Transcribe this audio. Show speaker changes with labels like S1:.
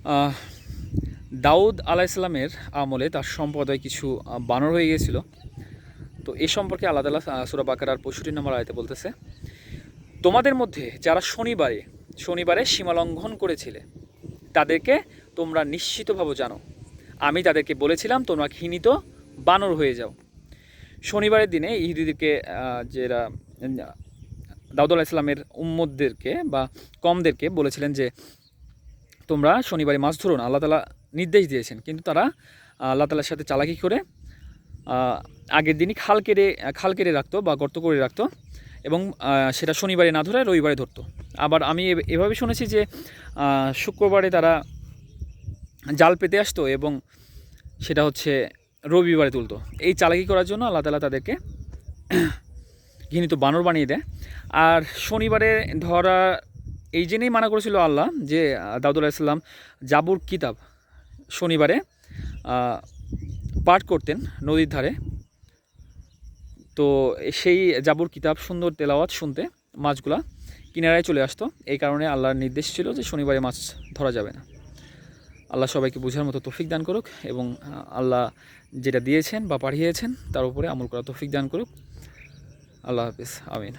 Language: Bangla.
S1: আহ, দাউদ আলাইসাল্লামের আমলে তার সম্প্রদায় কিছু বানর হয়ে গিয়েছিল। তো এই সম্পর্কে আল্লাহ তাআলা সূরা বাকারার 65 নম্বর আয়াতে বলতেছে, তোমাদের মধ্যে যারা শনিবারে শনিবারে সীমালঙ্ঘন করেছিলে তাদেরকে তোমরা নিশ্চিতভাবে জানো, আমি তাদেরকে বলেছিলাম তোমরা ঘৃণিত বানর হয়ে যাও। শনিবারের দিনে ইহুদিদেরকে যারা দাউদ আলাইসাল্লামের উম্মতদেরকে বা কমদেরকে বলেছিলেন যে তোমরা শনিবারে মাছ ধরো না, আল্লাহ তাআলা নির্দেশ দিয়েছেন, কিন্তু তারা আল্লাহ তাআলার সাথে চালাকি করে আগের দিনই খাল কেটে রাখতো বা গর্ত করে রাখতো এবং সেটা শনিবারে না ধরে রবিবারে ধরতো। আবার আমি এভাবে শুনেছি যে শুক্রবারে তারা জাল পেতে আসতো এবং সেটা হচ্ছে রবিবারে তুলতো। এই চালাকি করার জন্য আল্লাহ তাআলা তাদেরকে ঘৃণিত বানর বানিয়ে দেয়। আর শনিবারে ধরা এই জন্যই মানা করেছিল আল্লাহ যে দাউদ আলাইহিস সালাম জাবুর কিতাব শনিবারে পাঠ করতেন নদীর ধারে। তো সেই জাবুর কিতাব সুন্দর তেলাওয়াত শুনতে মাছগুলা কিনারায় চলে আসতো। এই কারণে আল্লাহর নির্দেশ ছিল যে শনিবারে মাছ ধরা যাবে না। আল্লাহ সবাইকে বোঝার মতো তৌফিক দান করুক এবং আল্লাহ যেটা দিয়েছেন বা পাঠিয়েছেন তার উপরে আমল করা তৌফিক দান করুক। আল্লাহ হাফিজ, আমিন।